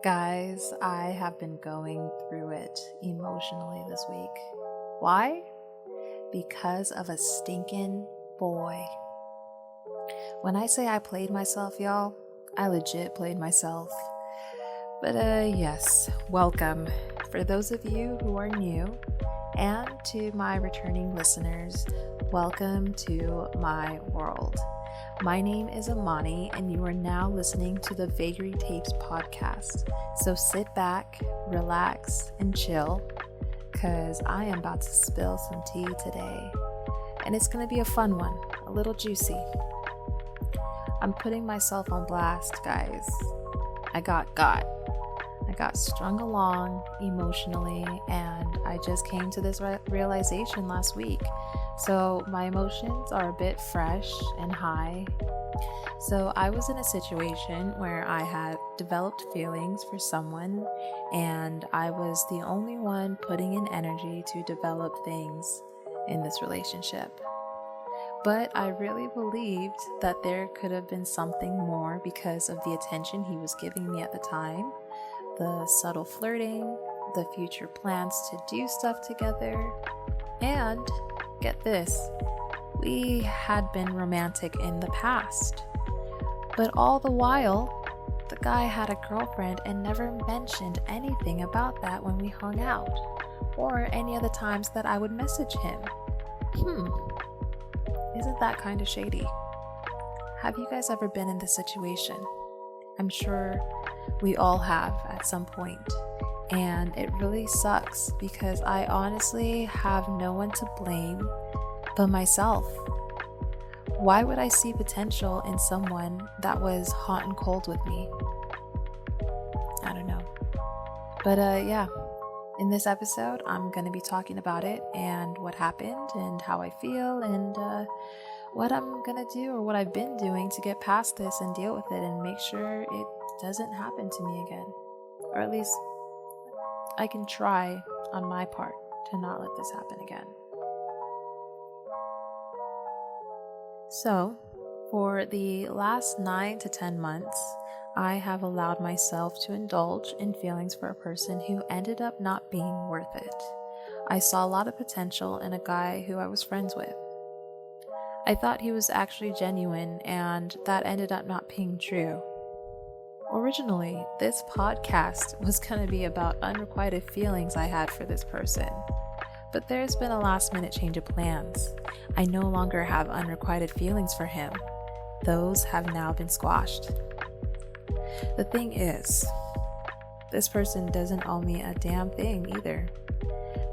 Guys, I have been going through it emotionally this week. Why? Because of a stinking boy. When I say I played myself, y'all, I legit played myself. But yes, welcome. For those of you who are new, and to my returning listeners, welcome to my world. My name is Amani, and you are now listening to the Vagary Tapes podcast. So sit back, relax, and chill, because I am about to spill some tea today. And it's going to be a fun one, a little juicy. I'm putting myself on blast, guys. I got strung along emotionally, and I just came to this realization last week. So my emotions are a bit fresh and high. So I was in a situation where I had developed feelings for someone, and I was the only one putting in energy to develop things in this relationship. But I really believed that there could have been something more because of the attention he was giving me at the time, the subtle flirting, the future plans to do stuff together, and get this, we had been romantic in the past. But all the while, the guy had a girlfriend and never mentioned anything about that when we hung out, or any other times that I would message him. Isn't that kind of shady? Have you guys ever been in this situation? I'm sure we all have at some point. And it really sucks because I honestly have no one to blame but myself. Why would I see potential in someone that was hot and cold with me? I don't know. But yeah, in this episode, I'm going to be talking about it and what happened and how I feel and what I'm going to do or what I've been doing to get past this and deal with it and make sure it doesn't happen to me again. Or at least I can try on my part to not let this happen again. So, for the last 9 to 10 months, I have allowed myself to indulge in feelings for a person who ended up not being worth it. I saw a lot of potential in a guy who I was friends with. I thought he was actually genuine, and that ended up not being true. Originally, this podcast was going to be about unrequited feelings I had for this person. But there's been a last-minute change of plans. I no longer have unrequited feelings for him. Those have now been squashed. The thing is, this person doesn't owe me a damn thing either.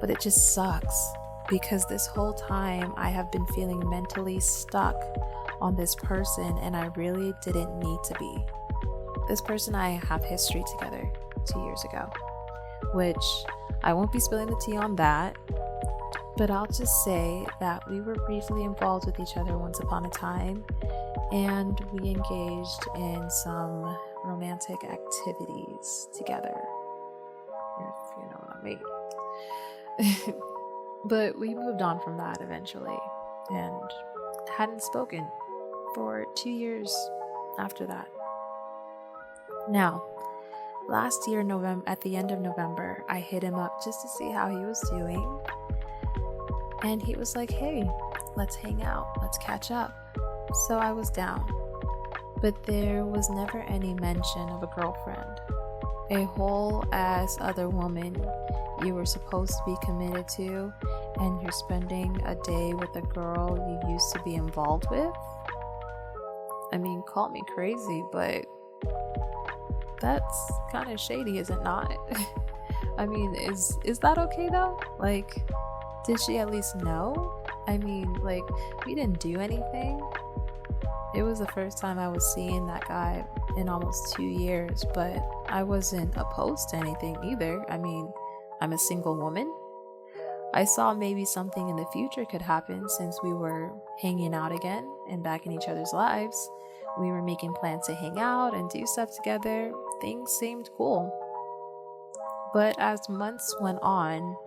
But it just sucks because this whole time I have been feeling mentally stuck on this person, and I really didn't need to be. This person I have history together 2 years ago, which I won't be spilling the tea on that, but I'll just say that we were briefly involved with each other once upon a time, and we engaged in some romantic activities together, if you know what I mean. But we moved on from that eventually, and hadn't spoken for 2 years after that. Now, last year, at the end of November, I hit him up just to see how he was doing. And he was like, hey, let's hang out, let's catch up. So I was down. But there was never any mention of a girlfriend. A whole ass other woman you were supposed to be committed to, and you're spending a day with a girl you used to be involved with? I mean, call me crazy, but that's kind of shady, is it not? I mean, is that okay though? Like, did she at least know? I mean, like, we didn't do anything. It was the first time I was seeing that guy in almost 2 years, but I wasn't opposed to anything either. I mean, I'm a single woman. I saw maybe something in the future could happen since we were hanging out again and back in each other's lives. We were making plans to hang out and do stuff together. Things seemed cool. But as months went on,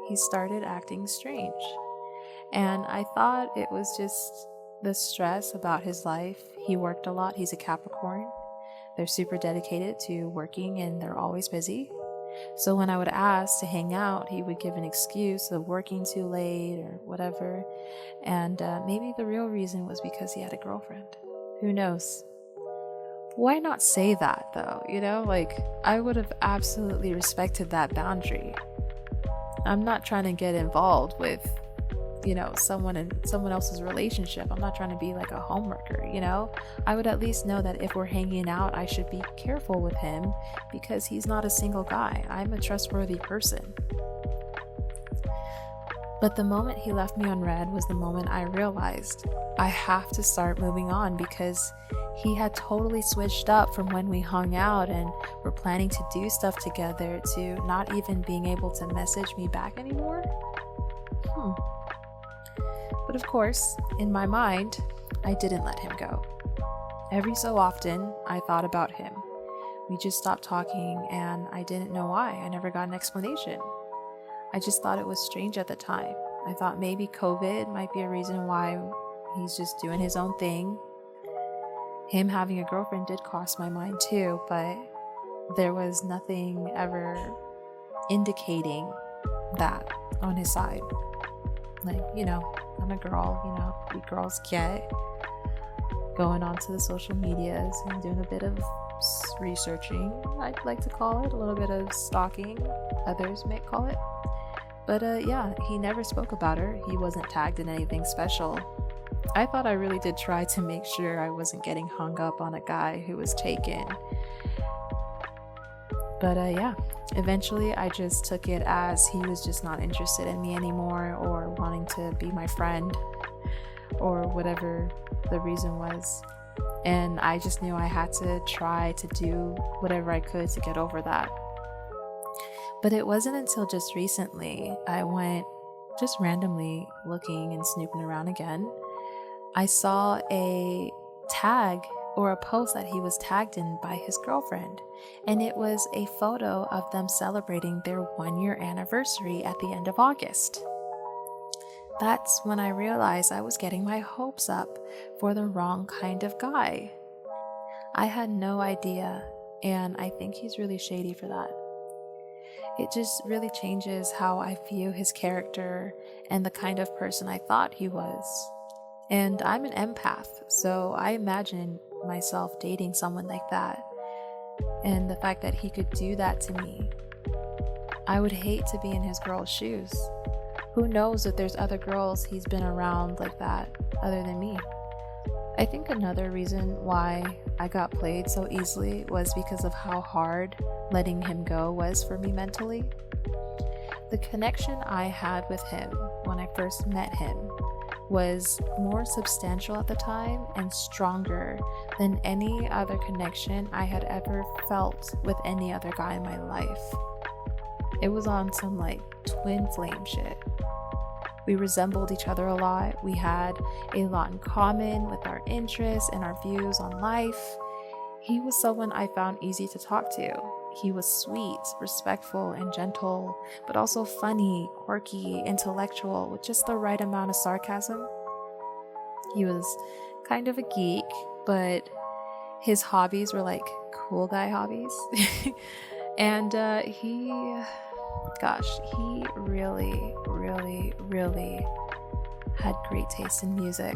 he started acting strange. And I thought it was just the stress about his life. He worked a lot. He's a Capricorn. They're super dedicated to working and they're always busy. So when I would ask to hang out, he would give an excuse of working too late or whatever. And maybe the real reason was because he had a girlfriend. Who knows? Why not say that though? Like, I would have absolutely respected that boundary. I'm not trying to get involved with, someone in someone else's relationship. I'm not trying to be like a homeworker. I would at least know that if we're hanging out, I should be careful with him because he's not a single guy. I'm a trustworthy person. But the moment he left me on red was the moment I realized I have to start moving on, because he had totally switched up from when we hung out and were planning to do stuff together to not even being able to message me back anymore. But of course, in my mind, I didn't let him go. Every so often, I thought about him. We just stopped talking and I didn't know why. I never got an explanation. I just thought it was strange at the time. I thought maybe COVID might be a reason why he's just doing his own thing. Him having a girlfriend did cross my mind too, but there was nothing ever indicating that on his side. Like, I'm a girl, we girls get going onto the social medias and doing a bit of researching, I'd like to call it, a little bit of stalking, others may call it. But yeah, he never spoke about her. He wasn't tagged in anything special. I thought I really did try to make sure I wasn't getting hung up on a guy who was taken. But yeah, eventually I just took it as he was just not interested in me anymore, or wanting to be my friend, or whatever the reason was. And I just knew I had to try to do whatever I could to get over that. But it wasn't until just recently I went just randomly looking and snooping around again. I saw a tag or a post that he was tagged in by his girlfriend, and it was a photo of them celebrating their 1-year anniversary at the end of August. That's when I realized I was getting my hopes up for the wrong kind of guy. I had no idea, and I think he's really shady for that. It just really changes how I view his character and the kind of person I thought he was. And I'm an empath, so I imagine myself dating someone like that. And the fact that he could do that to me, I would hate to be in his girl's shoes. Who knows if there's other girls he's been around like that other than me. I think another reason why I got played so easily was because of how hard letting him go was for me mentally. The connection I had with him when I first met him was more substantial at the time and stronger than any other connection I had ever felt with any other guy in my life. It was on some like twin flame shit. We resembled each other a lot. We had a lot in common with our interests and our views on life. He was someone I found easy to talk to. He was sweet, respectful, and gentle, but also funny, quirky, intellectual, with just the right amount of sarcasm. He was kind of a geek, but his hobbies were like cool guy hobbies. And he really, really, really had great taste in music.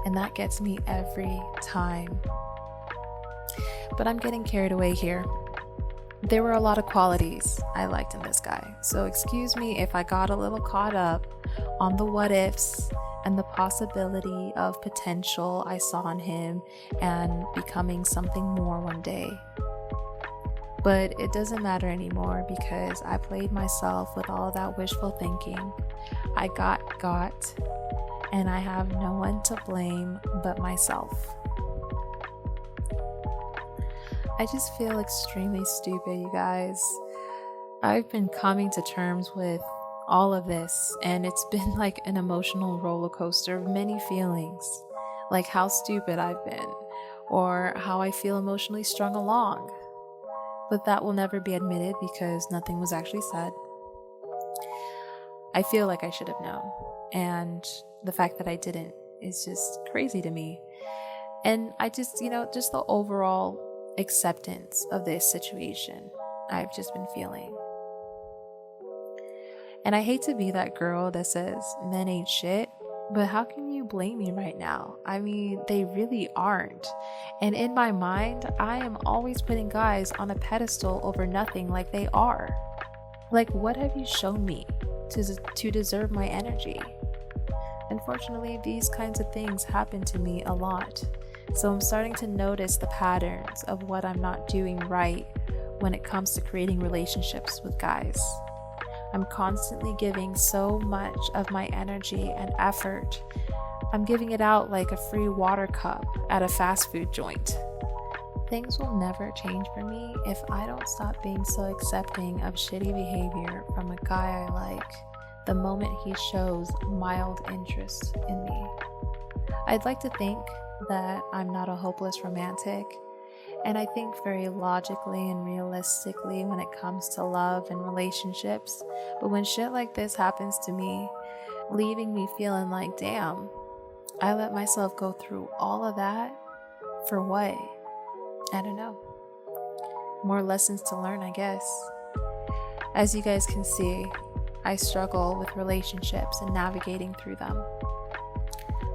And that gets me every time. But I'm getting carried away here. There were a lot of qualities I liked in this guy, so excuse me if I got a little caught up on the what ifs and the possibility of potential I saw in him and becoming something more one day. But it doesn't matter anymore because I played myself with all of that wishful thinking. I got, and I have no one to blame but myself. I just feel extremely stupid, you guys. I've been coming to terms with all of this, and it's been like an emotional roller coaster of many feelings, like how stupid I've been, or how I feel emotionally strung along. But that will never be admitted because nothing was actually said. I feel like I should have known, and the fact that I didn't is just crazy to me. And I just, just the overall acceptance of this situation I've just been feeling. And I hate to be that girl that says men ain't shit, but how can you blame me right now? I mean, they really aren't. And in my mind, I am always putting guys on a pedestal over nothing like they are. Like, what have you shown me to deserve my energy? Unfortunately, these kinds of things happen to me a lot. So I'm starting to notice the patterns of what I'm not doing right when it comes to creating relationships with guys. I'm constantly giving so much of my energy and effort. I'm giving it out like a free water cup at a fast food joint. Things will never change for me if I don't stop being so accepting of shitty behavior from a guy I like the moment he shows mild interest in me. I'd like to think that I'm not a hopeless romantic, and I think very logically and realistically when it comes to love and relationships. But when shit like this happens to me, leaving me feeling like, damn, I let myself go through all of that for what? I don't know. More lessons to learn, I guess. As you guys can see, I struggle with relationships and navigating through them.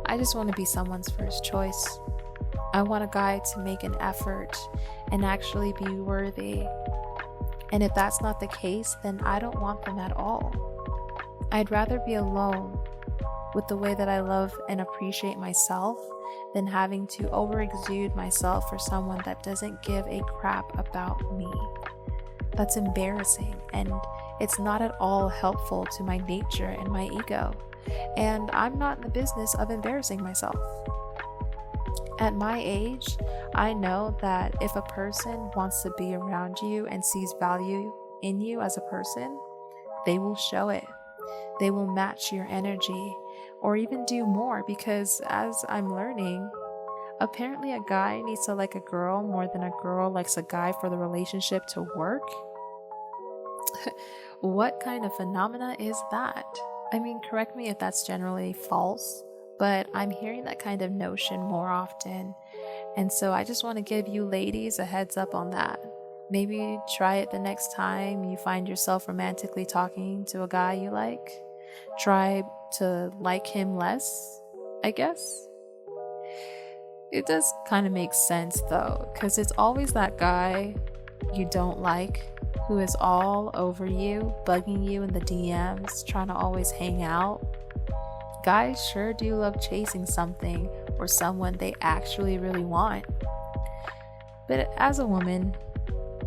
I just want to be someone's first choice. I want a guy to make an effort and actually be worthy. And if that's not the case, then I don't want them at all. I'd rather be alone with the way that I love and appreciate myself than having to overexude myself for someone that doesn't give a crap about me. That's embarrassing, and it's not at all helpful to my nature and my ego. And I'm not in the business of embarrassing myself. At my age, I know that if a person wants to be around you and sees value in you as a person, they will show it. They will match your energy or even do more, because as I'm learning, apparently a guy needs to like a girl more than a girl likes a guy for the relationship to work. What kind of phenomena is that? I mean, correct me if that's generally false, but I'm hearing that kind of notion more often. And so I just want to give you ladies a heads up on that. Maybe try it the next time you find yourself romantically talking to a guy you like. Try to like him less, I guess. It does kind of make sense though, because it's always that guy you don't like who is all over you, bugging you in the DMs, trying to always hang out. Guys sure do love chasing something or someone they actually really want. But as a woman,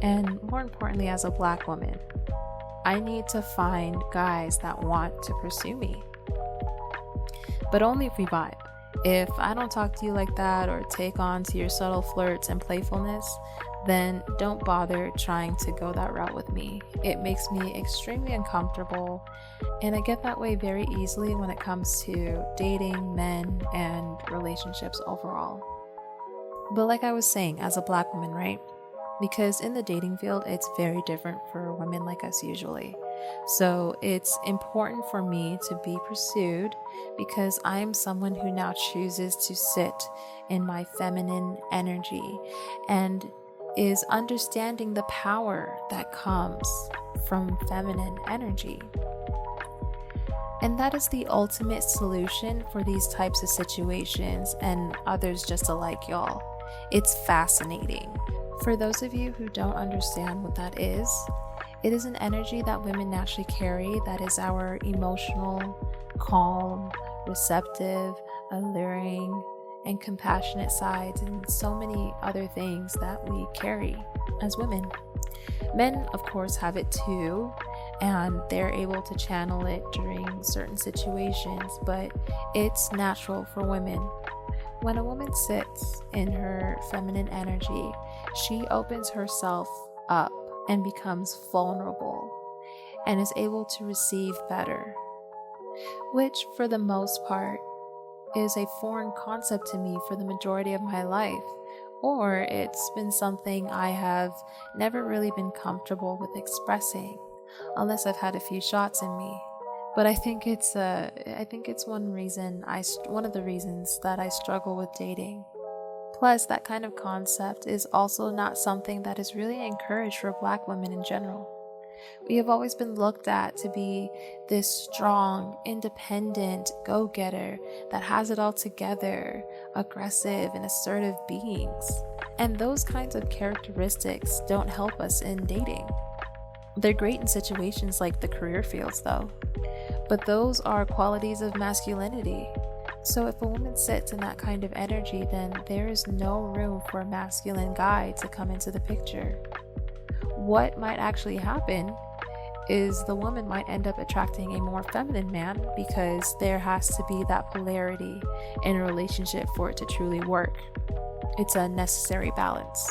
and more importantly as a Black woman, I need to find guys that want to pursue me. But only if we vibe. If I don't talk to you like that or take on to your subtle flirts and playfulness, then don't bother trying to go that route with me. It makes me extremely uncomfortable, and I get that way very easily when it comes to dating, men, and relationships overall. But like I was saying, as a Black woman, right? Because in the dating field, it's very different for women like us usually. So it's important for me to be pursued because I am someone who now chooses to sit in my feminine energy and is understanding the power that comes from feminine energy. And that is the ultimate solution for these types of situations and others just alike, y'all. It's fascinating. For those of you who don't understand what that is, it is an energy that women naturally carry that is our emotional, calm, receptive, alluring, and compassionate sides, and so many other things that we carry as women. Men, of course, have it too, and they're able to channel it during certain situations, but it's natural for women. When a woman sits in her feminine energy, she opens herself up and becomes vulnerable and is able to receive better, which for the most part is a foreign concept to me for the majority of my life, or it's been something I have never really been comfortable with expressing unless I've had a few shots in me. But I think it's one of the reasons that I struggle with dating. Plus, that kind of concept is also not something that is really encouraged for Black women in general. We have always been looked at to be this strong, independent go-getter that has it all together, aggressive and assertive beings. And those kinds of characteristics don't help us in dating. They're great in situations like the career fields, though. But those are qualities of masculinity. So if a woman sits in that kind of energy, then there is no room for a masculine guy to come into the picture. What might actually happen is the woman might end up attracting a more feminine man because there has to be that polarity in a relationship for it to truly work. It's a necessary balance.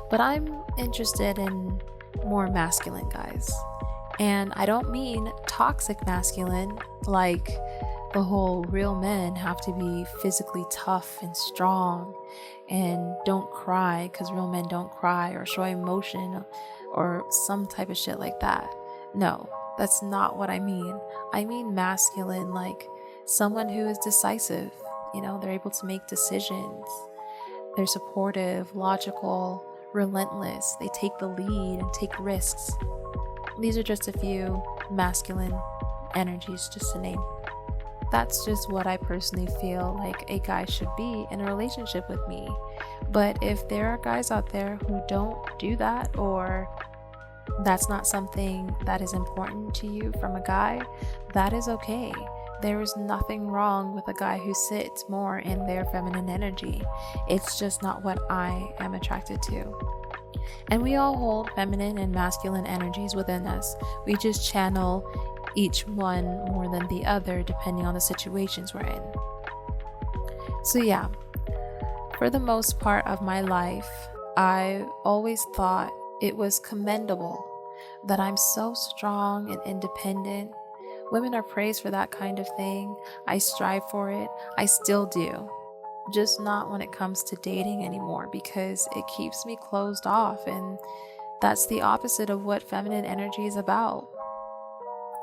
But I'm interested in more masculine guys. And I don't mean toxic masculine, like the whole real men have to be physically tough and strong and don't cry because real men don't cry or show emotion or some type of shit like that. No, that's not what I mean. I mean masculine, like someone who is decisive. They're able to make decisions. They're supportive, logical, relentless. They take the lead and take risks. These are just a few masculine energies, just to name. That's just what I personally feel like a guy should be in a relationship with me. But if there are guys out there who don't do that, or that's not something that is important to you from a guy, that is okay. There is nothing wrong with a guy who sits more in their feminine energy. It's just not what I am attracted to. And we all hold feminine and masculine energies within us. We just channel each one more than the other depending on the situations we're in. So yeah, for the most part of my life, I always thought it was commendable that I'm so strong and independent. Women are praised for that kind of thing. I strive for it. I still do. Just not when it comes to dating anymore, because it keeps me closed off, and that's the opposite of what feminine energy is about.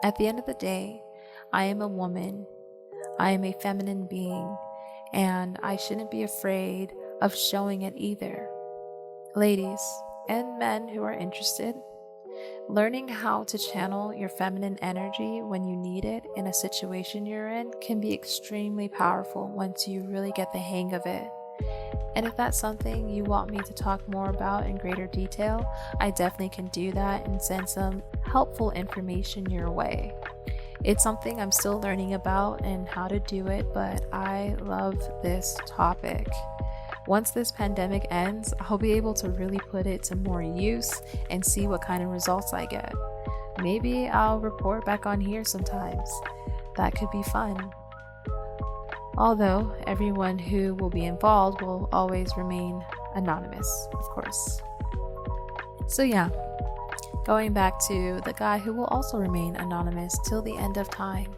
At the end of the day, I am a woman. I am a feminine being, and I shouldn't be afraid of showing it either. Ladies and men who are interested, learning how to channel your feminine energy when you need it in a situation you're in can be extremely powerful once you really get the hang of it. And if that's something you want me to talk more about in greater detail, I definitely can do that and send some helpful information your way. It's something I'm still learning about and how to do it, but I love this topic. Once this pandemic ends, I'll be able to really put it to more use and see what kind of results I get. Maybe I'll report back on here sometimes. That could be fun. Although everyone who will be involved will always remain anonymous, of course. So yeah, going back to the guy who will also remain anonymous till the end of time,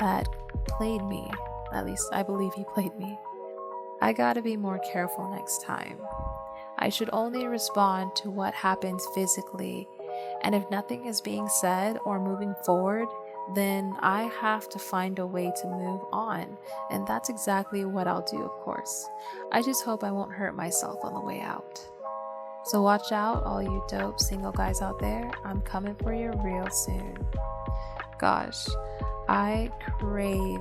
that played me. At least I believe he played me. I gotta be more careful next time. I should only respond to what happens physically, and if nothing is being said or moving forward, then I have to find a way to move on, and that's exactly what I'll do, of course. I just hope I won't hurt myself on the way out. So watch out, all you dope single guys out there. I'm coming for you real soon. Gosh, I crave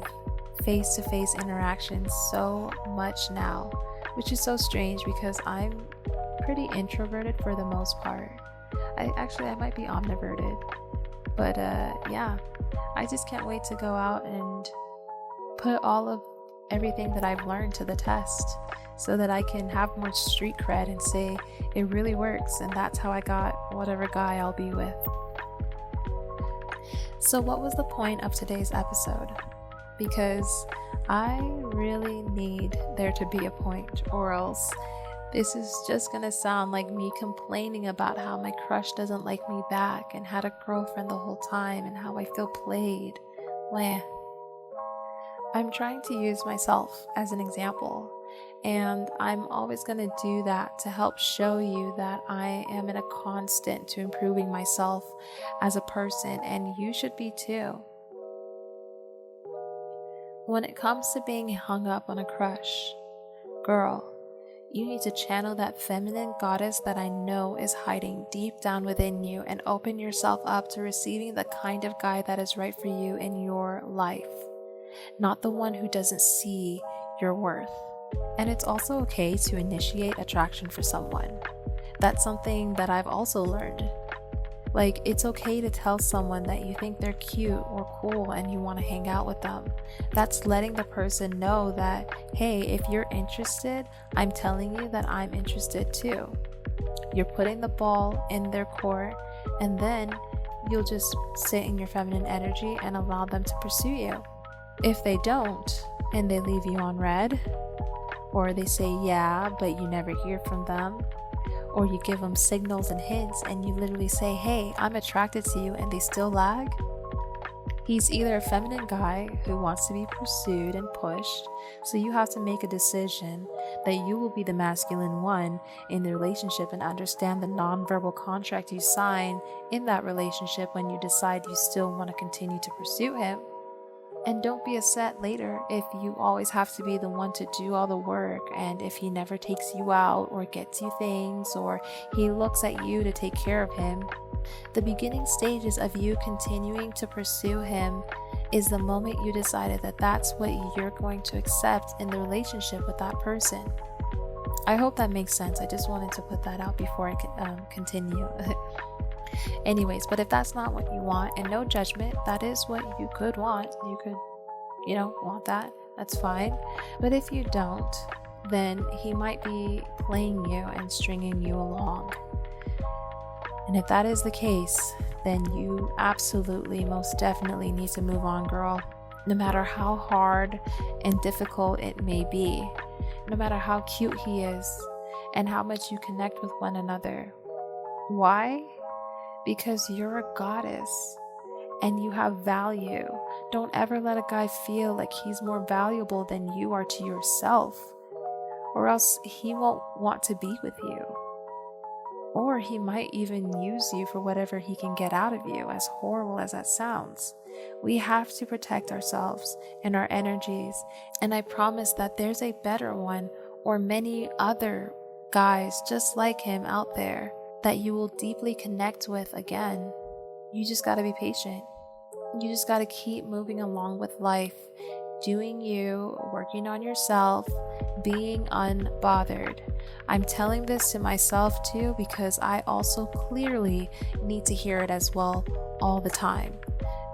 face-to-face interaction so much now, which is so strange because I'm pretty introverted for the most part. I might be omniverted, but yeah, I just can't wait to go out and put all of everything that I've learned to the test so that I can have more street cred and say it really works, and that's how I got whatever guy I'll be with. So what was the point of today's episode? Because I really need there to be a point, or else this is just gonna sound like me complaining about how my crush doesn't like me back and had a girlfriend the whole time and how I feel played. Meh. I'm trying to use myself as an example, and I'm always gonna do that to help show you that I am in a constant to improving myself as a person, and you should be too. When it comes to being hung up on a crush, Girl, you need to channel that feminine goddess that I know is hiding deep down within you and open yourself up to receiving the kind of guy that is right for you in your life, not the one who doesn't see your worth. And it's also okay to initiate attraction for someone. That's something that I've also learned. Like, it's okay to tell someone that you think they're cute or cool and you want to hang out with them. That's letting the person know that, hey, if you're interested, I'm telling you that I'm interested too. You're putting the ball in their court, and then you'll just sit in your feminine energy and allow them to pursue you. If they don't, and they leave you on red, or they say yeah, but you never hear from them, or you give them signals and hints and you literally say, hey, I'm attracted to you, and they still lag, he's either a feminine guy who wants to be pursued and pushed, so you have to make a decision that you will be the masculine one in the relationship and understand the non-verbal contract you sign in that relationship when you decide you still want to continue to pursue him. And don't be upset later if you always have to be the one to do all the work, and if he never takes you out or gets you things, or he looks at you to take care of him. The beginning stages of you continuing to pursue him is the moment you decided that that's what you're going to accept in the relationship with that person. I hope that makes sense. I just wanted to put that out before I continue. Anyways, but if that's not what you want, and no judgment, that is what you could want. You could, want that. That's fine. But if you don't, then he might be playing you and stringing you along. And if that is the case, then you absolutely, most definitely need to move on, girl. No matter how hard and difficult it may be, no matter how cute he is, and how much you connect with one another. Why? Because you're a goddess and you have value. Don't ever let a guy feel like he's more valuable than you are to yourself, or else he won't want to be with you. Or he might even use you for whatever he can get out of you, as horrible as that sounds. We have to protect ourselves and our energies, and I promise that there's a better one, or many other guys just like him out there that you will deeply connect with again. You just gotta be patient. You just gotta keep moving along with life, doing you, working on yourself, being unbothered. I'm telling this to myself too, because I also clearly need to hear it as well all the time.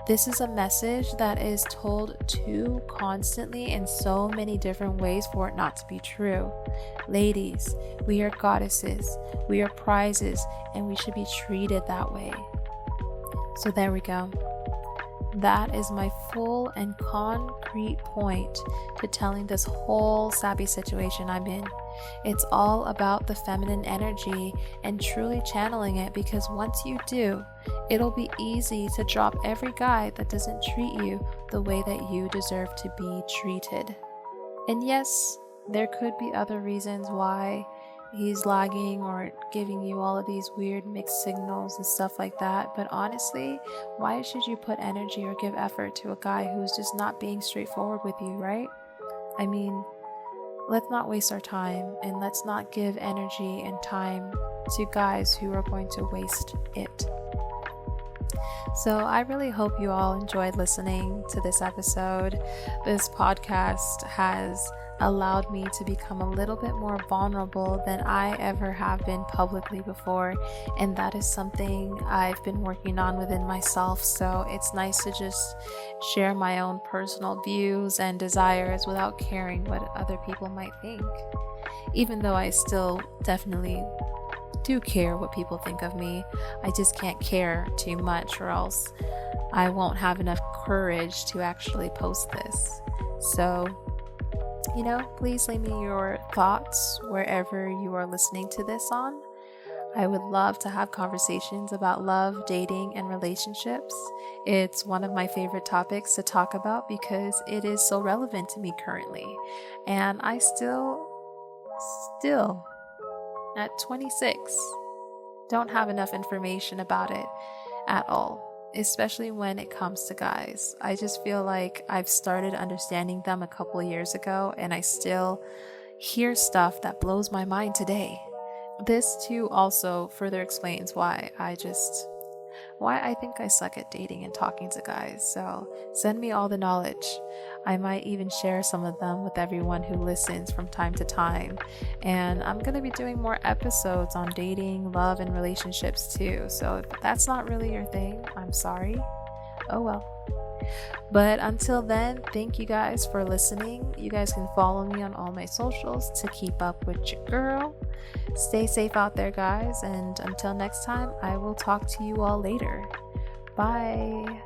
This is a message that is told too constantly in so many different ways for it not to be true. Ladies, we are goddesses, we are prizes, and we should be treated that way. So there we go. That is my full and concrete point to telling this whole sappy situation I'm in. It's all about the feminine energy and truly channeling it, because once you do, it'll be easy to drop every guy that doesn't treat you the way that you deserve to be treated. And yes, there could be other reasons why he's lagging or giving you all of these weird mixed signals and stuff like that, but honestly, why should you put energy or give effort to a guy who's just not being straightforward with you, right? I mean, let's not waste our time, and let's not give energy and time to guys who are going to waste it. So I really hope you all enjoyed listening to this episode. This podcast has allowed me to become a little bit more vulnerable than I ever have been publicly before, and that is something I've been working on within myself. So it's nice to just share my own personal views and desires without caring what other people might think, even though I still definitely do care what people think of me. I just can't care too much, or else I won't have enough courage to actually post this. So please leave me your thoughts wherever you are listening to this on. I would love to have conversations about love, dating, and relationships. It's one of my favorite topics to talk about because it is so relevant to me currently. And I still, at 26, don't have enough information about it at all, especially when it comes to guys. I just feel like I've started understanding them a couple of years ago, and I still, hear stuff that blows my mind today. This too also further explains why I think I suck at dating and talking to guys. So send me all the knowledge. I might even share some of them with everyone who listens from time to time. And I'm going to be doing more episodes on dating, love, and relationships too. So if that's not really your thing, I'm sorry. Oh well. But until then, thank you guys for listening. You guys can follow me on all my socials to keep up with your girl. Stay safe out there, guys, and until next time, I will talk to you all later. Bye.